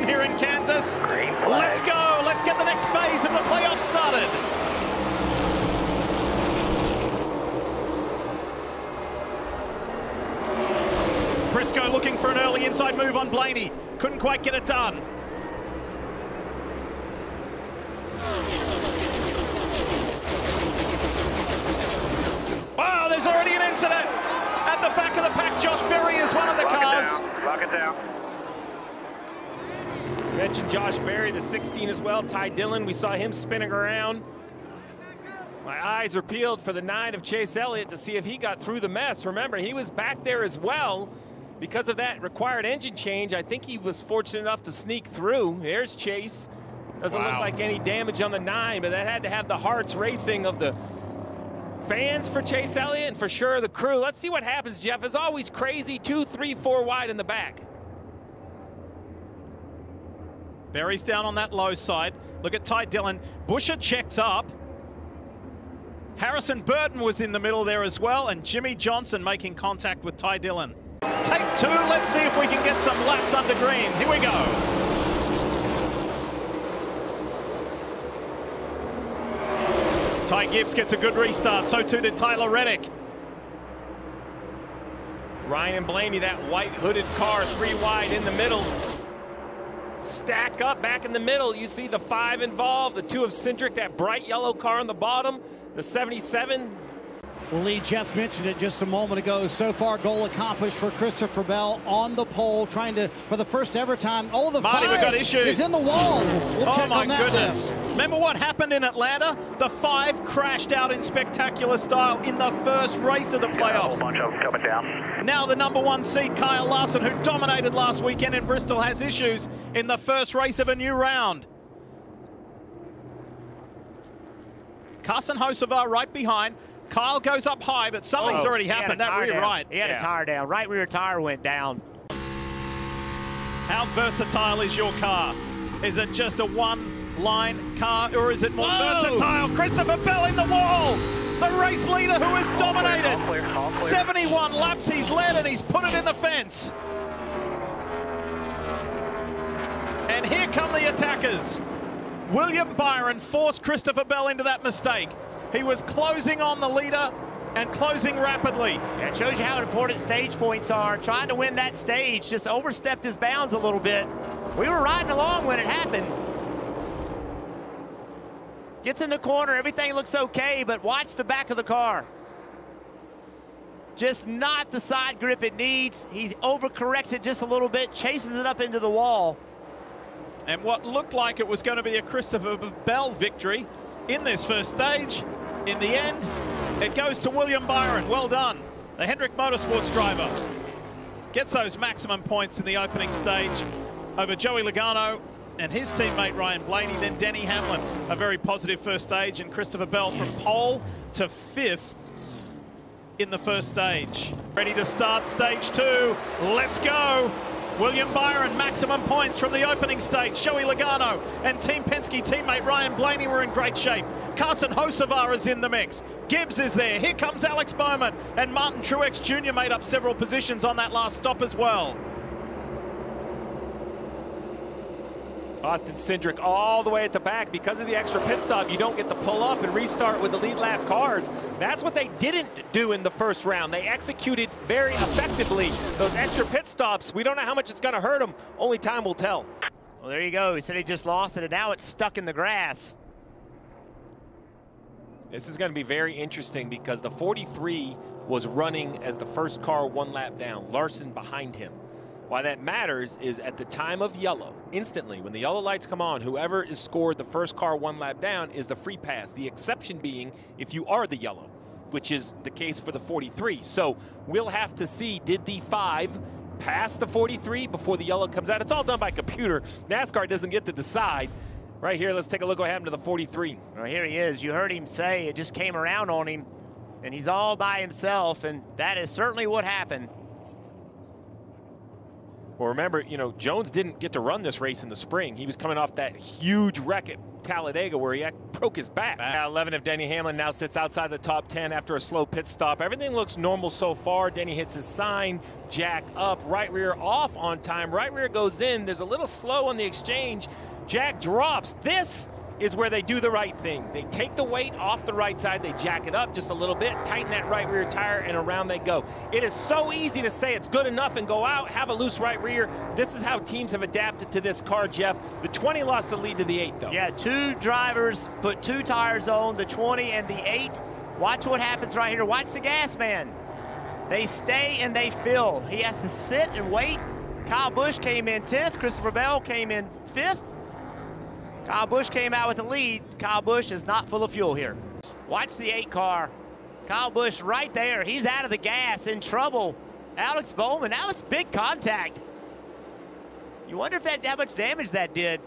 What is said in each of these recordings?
action here in Kansas. Let's go. Let's get the next phase of the playoffs started. Briscoe looking for an early inside move on Blaney. Couldn't quite get it done. Wow, there's already an incident. At the back of the pack, Josh Berry is one of the cars. Lock it down. You mentioned Josh Berry, the 16 as well. Ty Dillon, we saw him spinning around. My eyes are peeled for the 9 of Chase Elliott to see if he got through the mess. Remember, he was back there as well. Because of that required engine change, I think he was fortunate enough to sneak through. There's Chase. Doesn't look like any damage on the 9, but that had to have the hearts racing of the fans for Chase Elliott and for sure the crew. Let's see what happens, Jeff. It's always crazy, 2, 3, 4 wide in the back. Berry's down on that low side. Look at Ty Dillon. Buescher checks up. Harrison Burton was in the middle there as well, and Jimmy Johnson making contact with Ty Dillon. Take 2, let's see if we can get some laps under green. Here we go. Ty Gibbs gets a good restart, so too did Tyler Reddick. Ryan and Blaney, that white hooded car, 3 wide in the middle. Stack up back in the middle. You see the 5 involved, the 2 of Cindric, that bright yellow car on the bottom, the 77. Well, Lee, Jeff mentioned it just a moment ago. So far, goal accomplished for Christopher Bell on the pole, trying to, for the first ever time. Oh, the Marty, 5 we've got issues. is in the wall. We'll check on that. Goodness. Remember what happened in Atlanta? The 5 crashed out in spectacular style in the first race of the playoffs. A whole bunch of them coming down. Now the number 1 seed, Kyle Larson, who dominated last weekend in Bristol, has issues in the first race of a new round. Carson Hocevar right behind. Kyle goes up high, but something's already happened. That rear right. He had a tire down. Right rear tire went down. How versatile is your car? Is it just a one-line car, or is it more versatile? Christopher Bell in the wall. The race leader who has dominated. All clear. 71 laps he's led, and he's put it in the fence. And here come the attackers. William Byron forced Christopher Bell into that mistake. He was closing on the leader and closing rapidly. That shows you how important stage points are. Trying to win that stage, just overstepped his bounds a little bit. We were riding along when it happened. Gets in the corner, everything looks okay, but watch the back of the car. Just not the side grip it needs. He overcorrects it just a little bit, chases it up into the wall. And what looked like it was going to be a Christopher Bell victory in this first stage, in the end, it goes to William Byron. Well done. The Hendrick Motorsports driver gets those maximum points in the opening stage over Joey Logano and his teammate Ryan Blaney. Then Denny Hamlin, a very positive first stage, and Christopher Bell from pole to 5th in the first stage. Ready to start stage 2. Let's go. William Byron, maximum points from the opening stage. Joey Logano and Team Penske teammate Ryan Blaney were in great shape. Carson Hocevar is in the mix. Gibbs is there. Here comes Alex Bowman. And Martin Truex Jr. made up several positions on that last stop as well. Austin Cindric all the way at the back. Because of the extra pit stop, you don't get to pull up and restart with the lead lap cars. That's what they didn't do in the first round. They executed very effectively those extra pit stops. We don't know how much it's going to hurt them. Only time will tell. Well, there you go. He said he just lost it, and now it's stuck in the grass. This is going to be very interesting because the 43 was running as the first car 1 lap down. Larson behind him. Why that matters is at the time of yellow, instantly, when the yellow lights come on, whoever is scored the first car 1 lap down is the free pass. The exception being if you are the yellow, which is the case for the 43. So we'll have to see, did the 5 pass the 43 before the yellow comes out? It's all done by computer. NASCAR doesn't get to decide. Right here, let's take a look what happened to the 43. Well, here he is. You heard him say it just came around on him, and he's all by himself, and that is certainly what happened. Well, remember, you know, Jones didn't get to run this race in the spring. He was coming off that huge wreck at Talladega where he broke his back. 11 of Denny Hamlin now sits outside the top 10 after a slow pit stop. Everything looks normal so far. Denny hits his sign, jack up, right rear off on time. Right rear goes in. There's a little slow on the exchange. Jack drops. This is where they do the right thing. They take the weight off the right side, they jack it up just a little bit, tighten that right rear tire, and around they go. It is so easy to say it's good enough and go out, have a loose right rear. This is how teams have adapted to this car, Jeff. The 20 lost the lead to the 8, though. Yeah, 2 drivers put 2 tires on, the 20 and the 8. Watch what happens right here. Watch the gas man. They stay and they fill. He has to sit and wait. Kyle Busch came in 10th. Christopher Bell came in 5th. Kyle Busch came out with the lead. Kyle Busch is not full of fuel here. Watch the 8 car. Kyle Busch right there. He's out of the gas, in trouble. Alex Bowman, that was big contact. You wonder if that how much damage that did.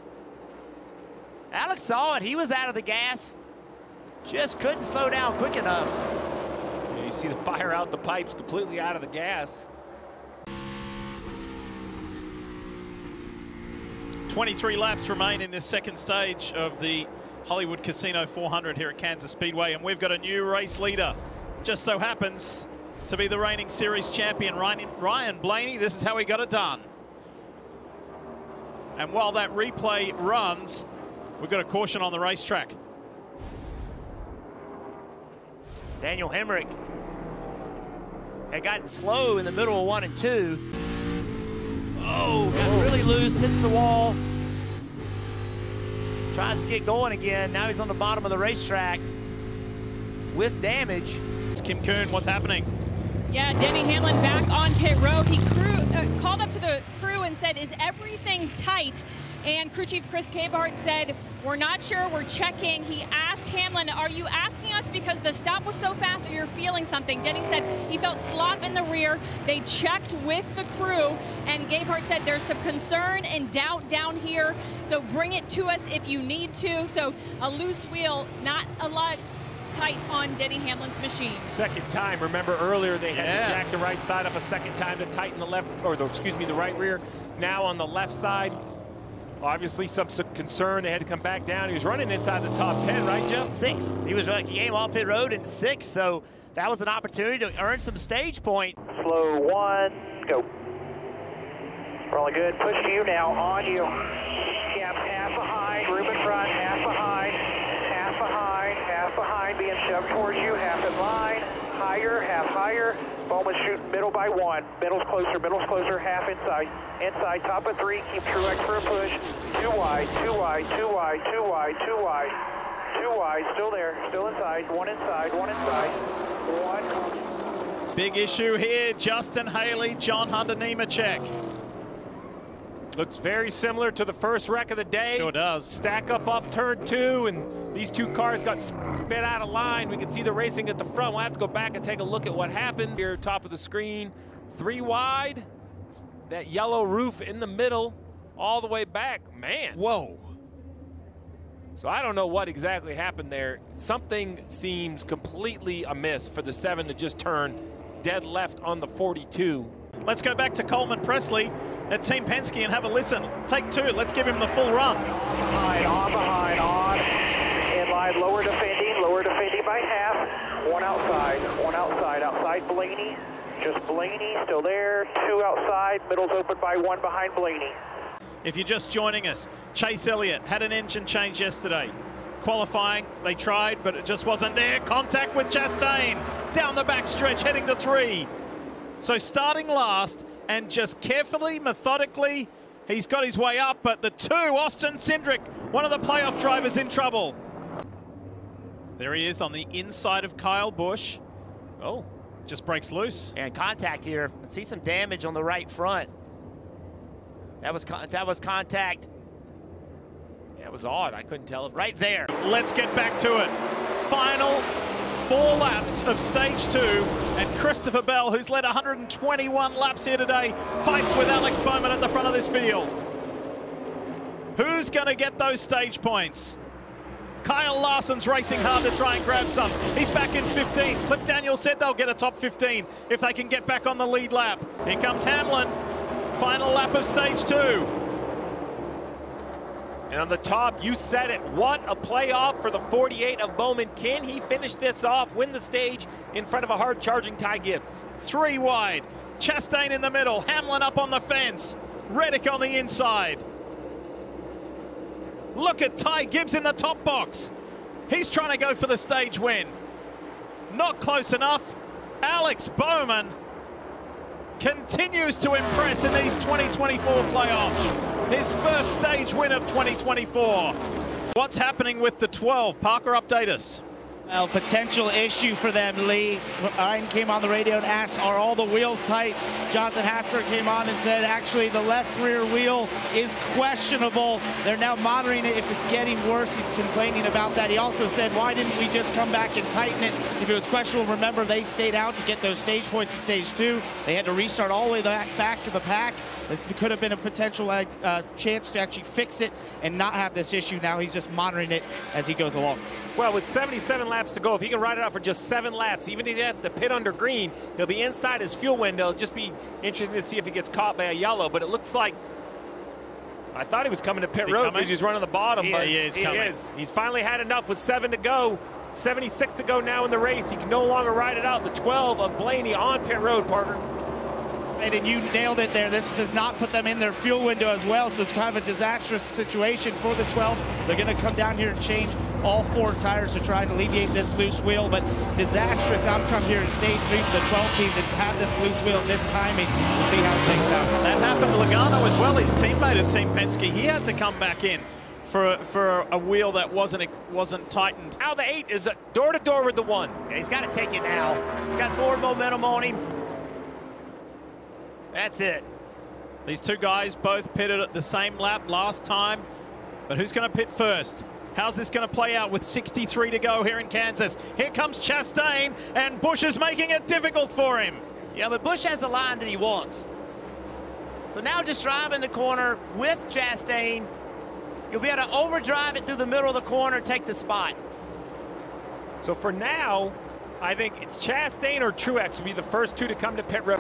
Alex saw it. He was out of the gas. Just couldn't slow down quick enough. Yeah, you see the fire out the pipes, completely out of the gas. 23 laps remain in this second stage of the Hollywood Casino 400 here at Kansas Speedway, and we've got a new race leader. Just so happens to be the reigning series champion, Ryan Blaney. This is how he got it done. And while that replay runs, we've got a caution on the racetrack. Daniel Hemric had gotten slow in the middle of 1 and 2. Oh, got really loose, hits the wall. Tries to get going again. Now he's on the bottom of the racetrack with damage. Kim Kuhn, what's happening? Yeah, Denny Hamlin back on pit road. He called up to the crew and said, is everything tight? And crew chief Chris Cabehart said, we're not sure, we're checking. He asked Hamlin, are you asking us because the stop was so fast or you're feeling something? Denny said he felt slop in the rear. They checked with the crew, and Cabehart said there's some concern and doubt down here, so bring it to us if you need to. So a loose wheel, not a lot tight on Denny Hamlin's machine. Second time. Remember earlier they had to jack the right side up a second time to tighten the left, or the, excuse me, the right rear. Now on the left side, obviously some concern. They had to come back down. He was running inside the top 10, right, Jeff? 6th. He came off pit road in 6th, so that was an opportunity to earn some stage point. Slow 1, go. Rolling good. Push to you now. On you. Gap half behind. Room in front. Half behind. Half behind. Half behind. Being shoved towards you. Half in line. Higher. Half higher. Bowman shooting middle by 1. Middle's closer. Middle's closer. Half inside. Inside. Top of 3. Keep Truex for a push. 2 wide. 2 wide. 2 wide. 2 wide. 2 wide. 2 wide. Still there. Still inside. 1 inside. 1 inside. 1. Big issue here. Justin Haley, John Hunter Nemechek. Looks very similar to the first wreck of the day. Sure does. Stack up off turn 2, and these 2 cars got spit out of line. We can see the racing at the front. We'll have to go back and take a look at what happened. Here, top of the screen, 3 wide. That yellow roof in the middle, all the way back. Man. Whoa. So I don't know what exactly happened there. Something seems completely amiss for the 7 to just turn dead left on the 42. Let's go back to Coleman Presley at Team Penske and have a listen. Take 2. Let's give him the full run. Behind, on. In line, lower defending by half. 1 outside, 1 outside. Outside Blaney, just Blaney, still there. 2 outside, middle's open by 1 behind Blaney. If you're just joining us, Chase Elliott had an engine change yesterday. Qualifying, they tried, but it just wasn't there. Contact with Chastain down the backstretch, heading to 3. So starting last and just carefully, methodically, he's got his way up, but the 2, Austin Cindric, one of the playoff drivers, in trouble. There he is on the inside of Kyle Busch. Oh, just breaks loose. And contact here. Let's see some damage on the right front. That was contact. Yeah, it was odd. I couldn't tell if right there. Let's get back to it. Final 4 laps of stage 2, and Christopher Bell, who's led 121 laps here today, fights with Alex Bowman at the front of this field. Who's going to get those stage points? Kyle Larson's racing hard to try and grab some. He's back in 15. Cliff Daniel said they'll get a top 15 if they can get back on the lead lap. Here comes Hamlin. Final lap of stage 2. And on the top, you said it. What a playoff for the 48 of Bowman. Can he finish this off, win the stage in front of a hard-charging Ty Gibbs? 3 wide. Chastain in the middle. Hamlin up on the fence. Reddick on the inside. Look at Ty Gibbs in the top box. He's trying to go for the stage win. Not close enough. Alex Bowman continues to impress in these 2024 playoffs. His first stage win of 2024. What's happening with the 12? Parker, update us. Well, potential issue for them, Lee. Ryan came on the radio and asked, are all the wheels tight? Jonathan Hassler came on and said, actually, the left rear wheel is questionable. They're now monitoring it. If it's getting worse, he's complaining about that. He also said, why didn't we just come back and tighten it? If it was questionable, remember, they stayed out to get those stage points in stage 2. They had to restart all the way back to the pack. It could have been a potential chance to actually fix it and not have this issue. Now he's just monitoring it as he goes along. Well, with 77 laps to go, if he can ride it out for just 7 laps, even if he has to pit under green, he'll be inside his fuel window. It'll just be interesting to see if he gets caught by a yellow. But it looks like, I thought he was coming to pit road because he's running the bottom. But he is coming. He's finally had enough with 7 to go. 76 to go now in the race. He can no longer ride it out. The 12 of Blaney on pit road, Parker. And you nailed it there. This does not put them in their fuel window as well, so it's kind of a disastrous situation for the 12. They're going to come down here and change all 4 tires to try and alleviate this loose wheel, but disastrous outcome here in stage 3 for the 12 team to have this loose wheel at this timing. We'll see how it takes out. That happened to Logano as well, his teammate at Team Penske. He had to come back in for a wheel that wasn't tightened. Now the 8 is door-to-door with the 1. Yeah, he's got to take it now. He's got forward momentum on him. That's it. These 2 guys both pitted at the same lap last time, but who's going to pit first? How's this going to play out with 63 to go here in Kansas? Here comes Chastain, and Busch is making it difficult for him. Yeah, but Busch has the line that he wants. So now just drive in the corner with Chastain. You'll be able to overdrive it through the middle of the corner, take the spot. So for now, I think it's Chastain or Truex will be the first 2 to come to pit road.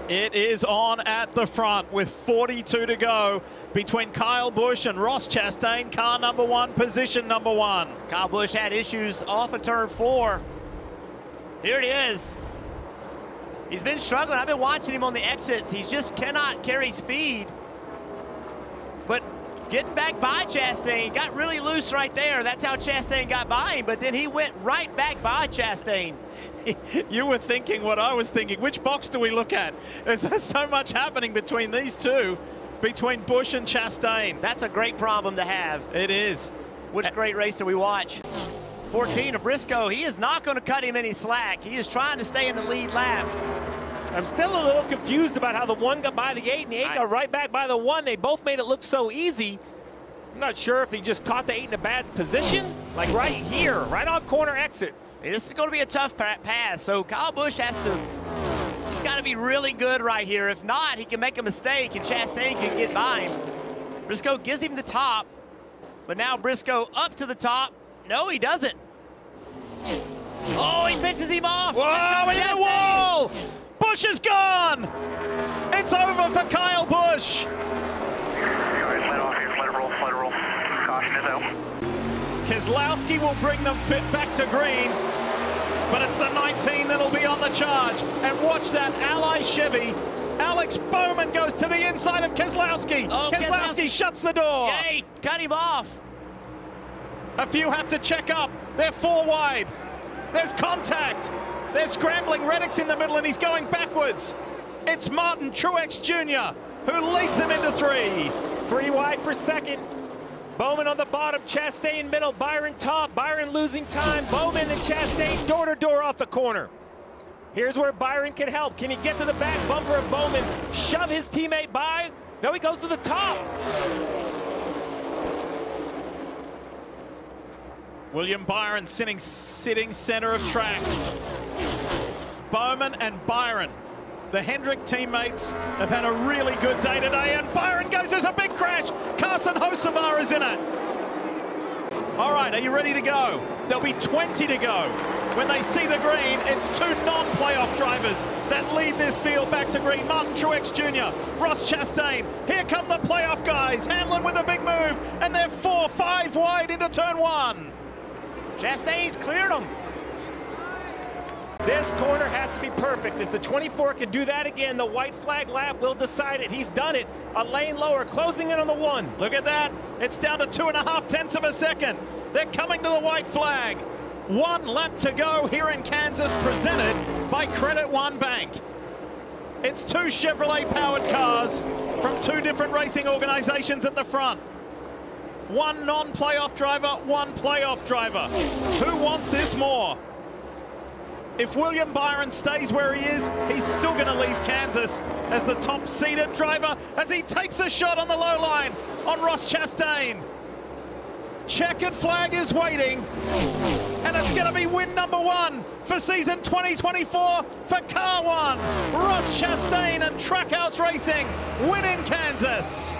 It is on at the front with 42 to go between Kyle Busch and Ross Chastain, car number 1, position number 1. Kyle Busch had issues off of turn 4. Here it is. He's been struggling. I've been watching him on the exits. He just cannot carry speed. But getting back by Chastain, got really loose right there. That's how Chastain got by him, but then he went right back by Chastain. You were thinking what I was thinking. Which box do we look at? There's so much happening between these 2, between Busch and Chastain. That's a great problem to have. It is. Which great race do we watch? 14 of Briscoe. He is not going to cut him any slack. He is trying to stay in the lead lap. I'm still a little confused about how the 1 got by the 8 and the 8 got right back by the 1. They both made it look so easy. I'm not sure if he just caught the 8 in a bad position. Like right here, right on corner exit. This is going to be a tough pass, so Kyle Busch he's got to be really good right here. If not, he can make a mistake and Chastain can get by him. Briscoe gives him the top, but now Briscoe up to the top. No, he doesn't. Oh, he pitches him off. Whoa, in the wall! Busch is gone! It's over for Kyle Busch. Let off here, let it roll. Caution is out. Keselowski will bring them back to green, but it's the 19 that'll be on the charge. And watch that Ally Chevy. Alex Bowman goes to the inside of Keselowski. Oh, Keselowski shuts the door. Yay, cut him off. A few have to check up. They're 4 wide. There's contact. They're scrambling. Reddick's in the middle, and he's going backwards. It's Martin Truex Jr. who leads them into 3. 3 wide for second. Bowman on the bottom, Chastain middle, Byron top, Byron losing time, Bowman and Chastain door-to-door off the corner. Here's where Byron can help. Can he get to the back bumper of Bowman, shove his teammate by? No, he goes to the top. William Byron sitting center of track. Bowman and Byron, the Hendrick teammates, have had a really good day today, and Byron goes, there's a big crash. Carson Hocevar is in it. All right, are you ready to go? There'll be 20 to go. When they see the green, it's two non-playoff drivers that lead this field back to green. Martin Truex Jr., Ross Chastain. Here come the playoff guys. Hamlin with a big move, and they're 4-5 wide into turn one. Chastain's cleared them. This corner has to be perfect. If the 24 can do that again, the white flag lap will decide it. He's done it. A lane lower, closing in on the one. Look at that. It's down to 2.5 tenths of a second. They're coming to the white flag. 1 lap to go here in Kansas, presented by Credit One Bank. It's 2 Chevrolet-powered cars from 2 different racing organizations at the front. 1 non-playoff driver, 1 playoff driver. Who wants this more? If William Byron stays where he is, he's still going to leave Kansas as the top-seeded driver as he takes a shot on the low line on Ross Chastain. Checkered flag is waiting, and it's going to be win number 1 for season 2024 for Car 1. Ross Chastain and Trackhouse Racing win in Kansas.